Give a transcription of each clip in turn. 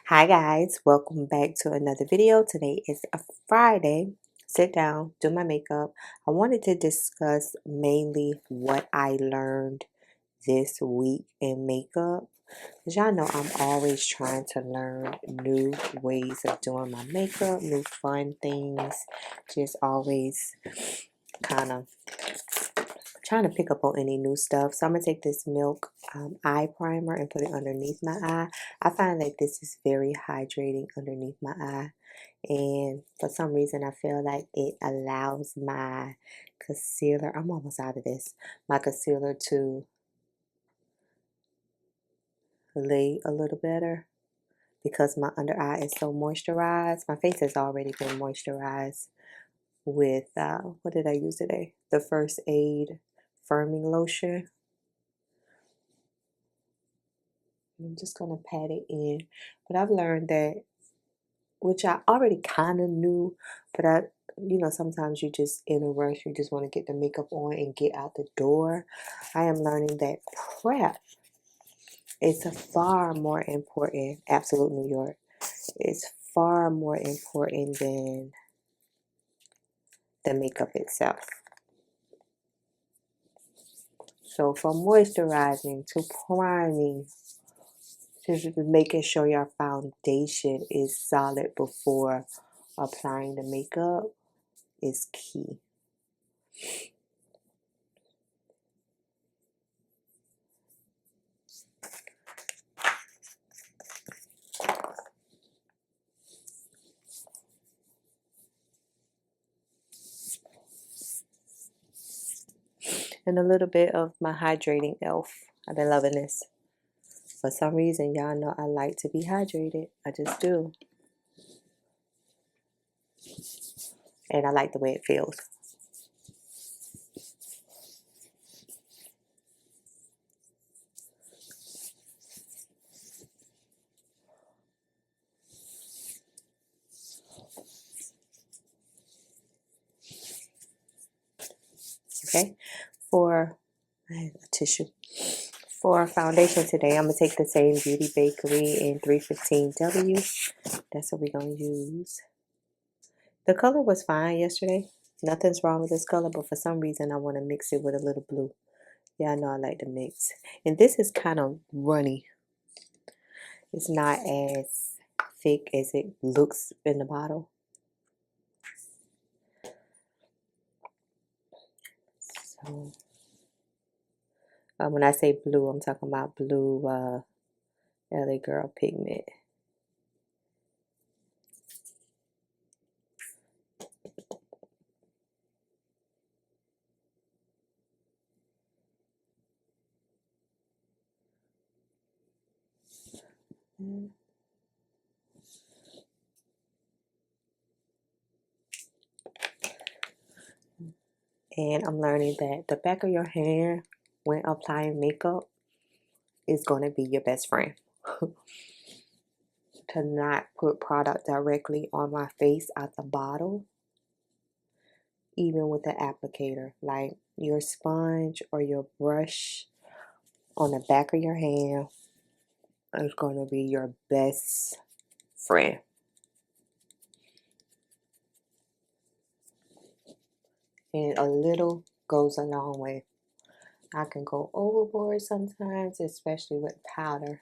Hi guys, welcome back to another video. Today is a Friday. Sit down, do my makeup. I wanted to discuss mainly what I learned this week in makeup. Because y'all know I'm always trying to learn new ways of doing my makeup, new fun things. Just always kind of trying to pick up on any new stuff. So I'm going to take this Milk eye primer and put it underneath my eye. I find that this is very hydrating underneath my eye. And for some reason, I feel like it allows my concealer, I'm almost out of this, my concealer to lay a little better because my under eye is so moisturized. My face has already been moisturized with, what did I use today? The First Aid Firming Lotion. I'm just going to pat it in. But I've learned that, which I already kind of knew, but sometimes you just in a rush, you just want to get the makeup on and get out the door. I am learning that prep is a far more important, Absolute New York, is far more important than the makeup itself. So from moisturizing to priming, just making sure your foundation is solid before applying the makeup is key. And a little bit of my hydrating elf. I've been loving this. For some reason, y'all know I like to be hydrated. I just do. And I like the way it feels. Okay, for I have a tissue. For foundation today, I'm going to take the same Beauty Bakerie in 315W. That's what we're going to use. The color was fine yesterday. Nothing's wrong with this color, but for some reason I want to mix it with a little blue. Yeah, I know I like to mix. And this is kind of runny. It's not as thick as it looks in the bottle. So when I say blue, I'm talking about blue LA Girl pigment. And I'm learning that the back of your hand when applying makeup is going to be your best friend. To not put product directly on my face out the bottle, even with the applicator. Like your sponge or your brush on the back of your hand is going to be your best friend. And a little goes a long way. I can go overboard sometimes, especially with powder.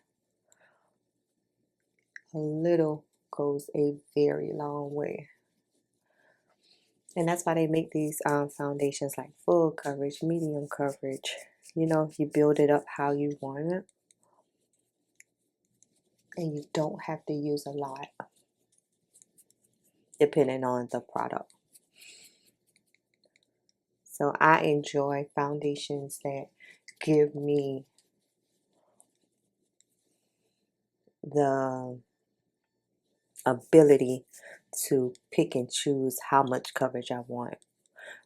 A little goes a very long way. And that's why they make these foundations like full coverage, medium coverage. You know, you build it up how you want it. And you don't have to use a lot, depending on the product. So I enjoy foundations that give me the ability to pick and choose how much coverage I want.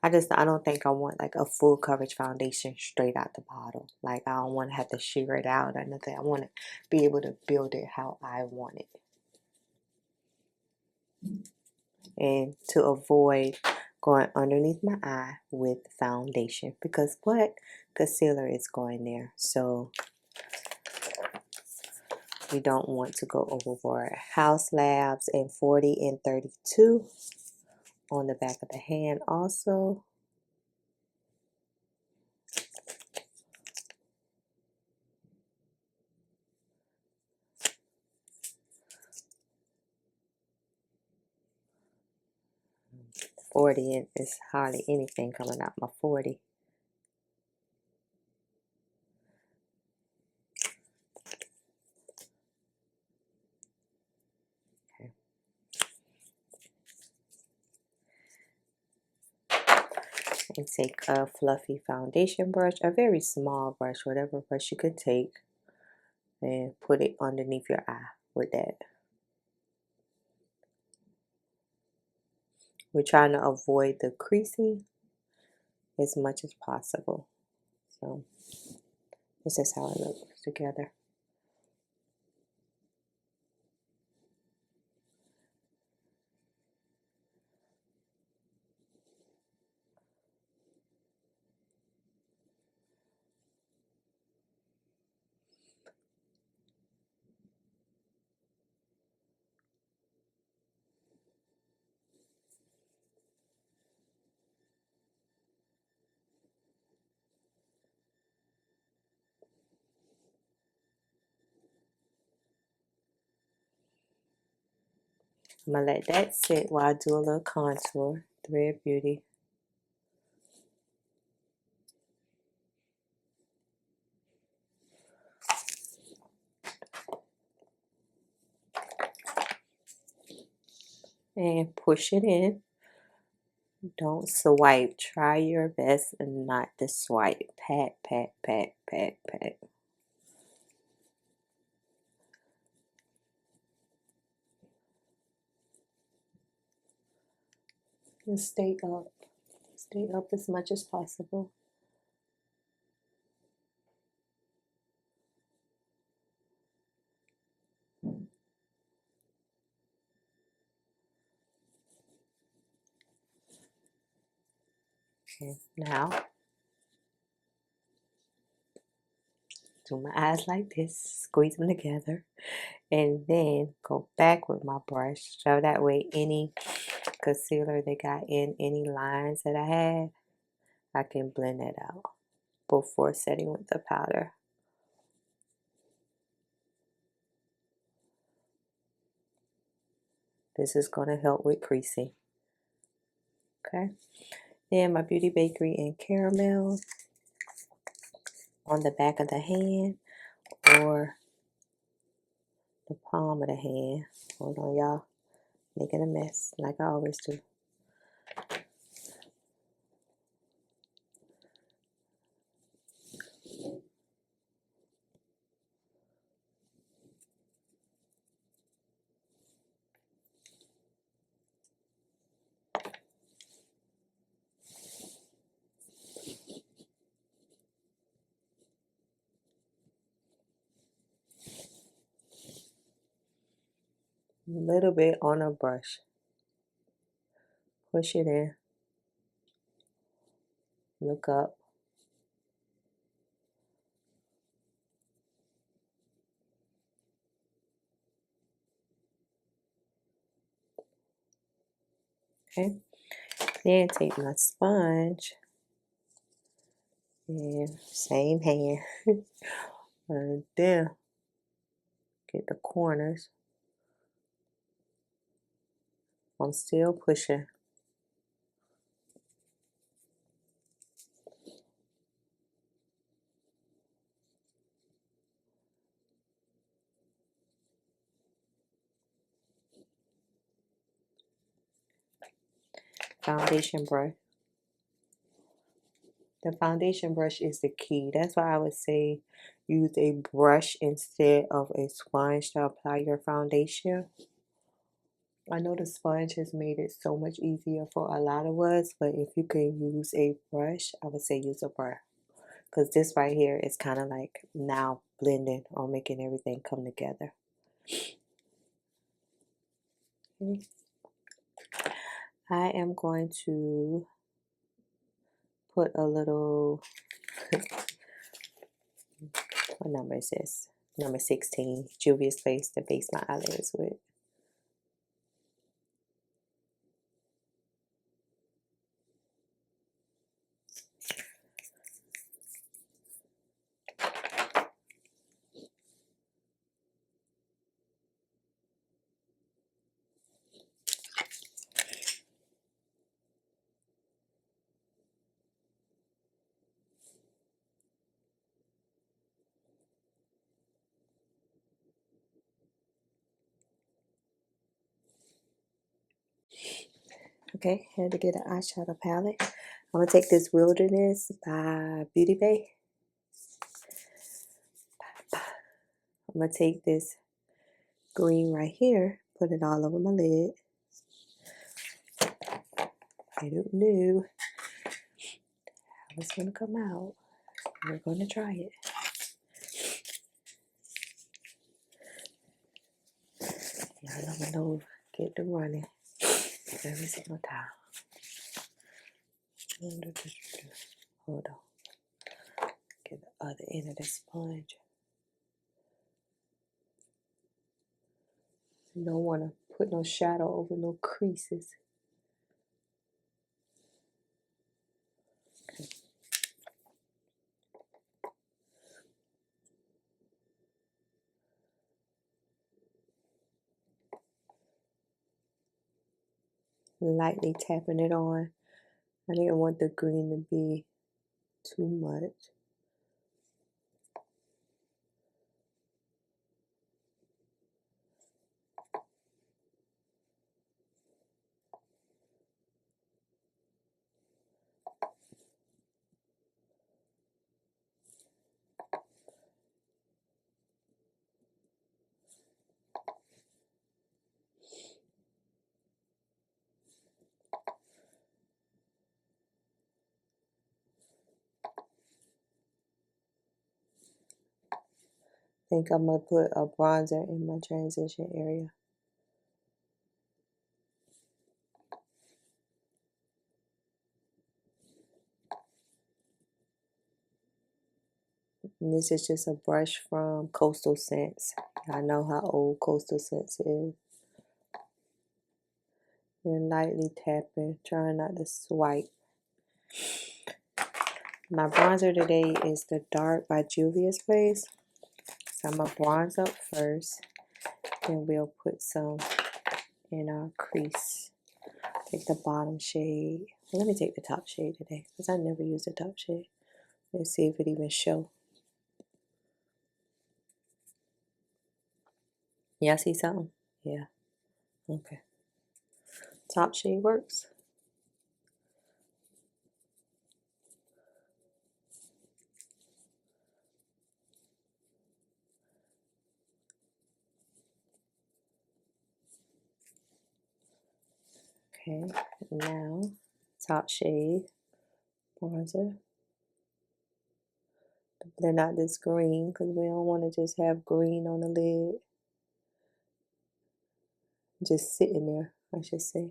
I don't think I want like a full coverage foundation straight out the bottle. Like I don't want to have to shear it out or nothing. I want to be able to build it how I want it. And to avoid going underneath my eye with foundation, because what concealer is going there. So You don't want to go overboard. House Labs in 40 and 32 on the back of the hand also. $40 and it's hardly anything coming out my 40. Okay. And take a fluffy foundation brush, a very small brush, whatever brush you could take, and put it underneath your eye with that. We're trying to avoid the creasing as much as possible. So this is how it looks together. I'm going to let that sit while I do a little contour. Thread Beauty. And push it in. Don't swipe. Try your best not to swipe. Pat, pat, pat, pat, pat. And stay up. Stay up as much as possible. Okay, now do my eyes like this, squeeze them together, and then go back with my brush. So that way any concealer that got in any lines that I had, I can blend that out before setting with the powder. This is going to help with creasing. Okay. Then my Beauty Bakerie in Caramel on the back of the hand or the palm of the hand. Hold on, y'all. Making a mess like I always do. A little bit on a brush. Push it in. Look up. Okay. Then take my sponge and same hand. And then get the corners. I'm still pushing. Foundation brush. The foundation brush is the key. That's why I would say use a brush instead of a sponge to apply your foundation. I know the sponge has made it so much easier for a lot of us, but if you can use a brush, I would say use a brush. Because this right here is kind of like now blending or making everything come together. Okay. I am going to put a little, what number is this? number 16, Juvia'splace, to base my eyelids with. Okay, had to get an eyeshadow palette. I'm going to take this Wilderness by Beauty Bay. I'm going to take this green right here, put it all over my lid. I don't know how it's going to come out. We're going to try it. Y'all know my nose get to running every single time. Hold on. Get the other end of the sponge. You don't want to put no shadow over no creases. Okay. Lightly tapping it on. I didn't want the green to be too much. I think I'm going to put a bronzer in my transition area. And this is just a brush from Coastal Scents. I know how old Coastal Scents is. And lightly tapping, trying not to swipe. My bronzer today is the Dark by Juvia'splace. So I'm going to bronze up first. Then we'll put some in our crease. Take the bottom shade. Let me take the top shade today because I never use the top shade. Let's see if it even shows. Y'all see something? Yeah. Okay. Top shade works. Okay. Now, top shade bronzer. Blend out this green because we don't want to just have green on the lid. Just sitting there, I should say.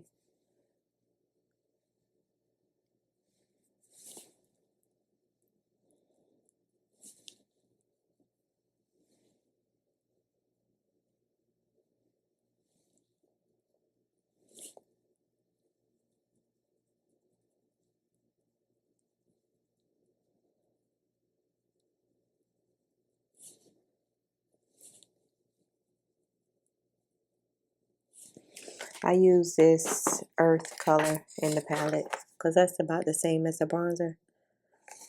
I use this earth color in the palette because that's about the same as the bronzer.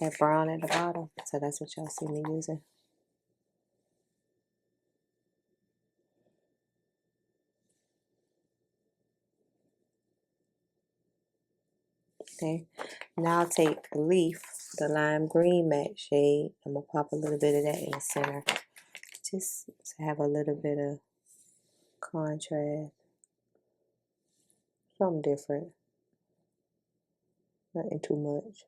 That brown at the bottom. So that's what y'all see me using. Okay. Now I'll take Leaf, the lime green matte shade. I'm going to pop a little bit of that in the center. Just to have a little bit of contrast. Something different. Nothing too much.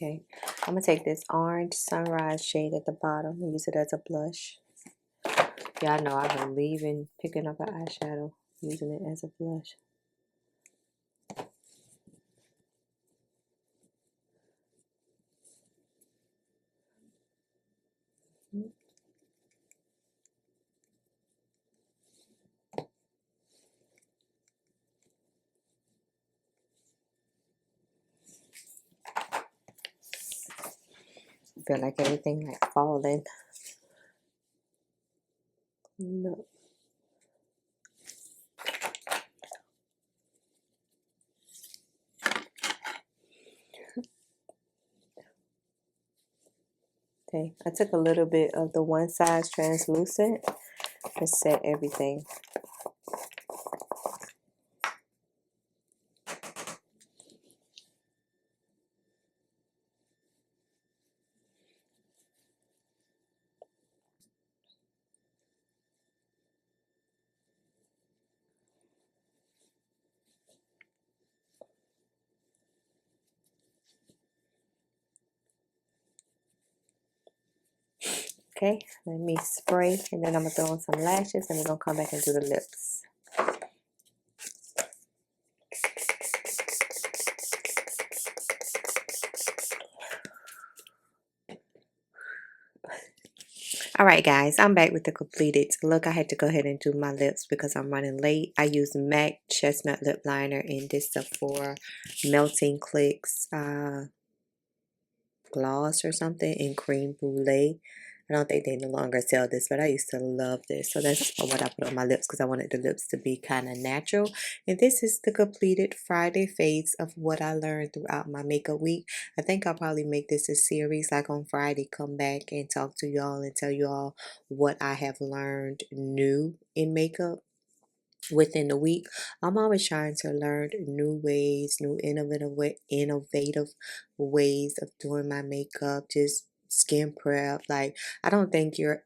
Okay, I'm gonna take this orange sunrise shade at the bottom and use it as a blush. Y'all know I believe in picking up an eyeshadow, using it as a blush. Feel like everything like falling. No. Okay, I took a little bit of the one size translucent to set everything. Okay, let me spray, and then I'm gonna throw on some lashes, and we're gonna come back and do the lips. Alright guys, I'm back with the completed look. I had to go ahead and do my lips because I'm running late. I used MAC Chestnut Lip Liner in this SEPHORA Melting Clicks gloss or something in cream brulee. I don't think they no longer sell this, but I used to love this. So that's what I put on my lips because I wanted the lips to be kind of natural. And this is the completed Friday face of what I learned throughout my makeup week. I think I'll probably make this a series, like on Friday, come back and talk to y'all and tell you all what I have learned new in makeup within the week. I'm always trying to learn new ways, new innovative ways of doing my makeup, just skin prep. Like, I don't think you're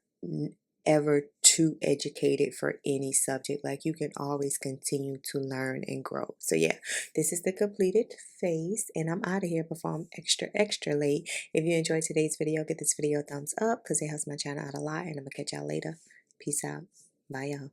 ever too educated for any subject. Like, you can always continue to learn and grow. So yeah, this is the completed face, and I'm out of here before I'm extra late. If you enjoyed today's video, give this video a thumbs up because it helps my channel out a lot, and I'm gonna catch y'all later. Peace out. Bye y'all.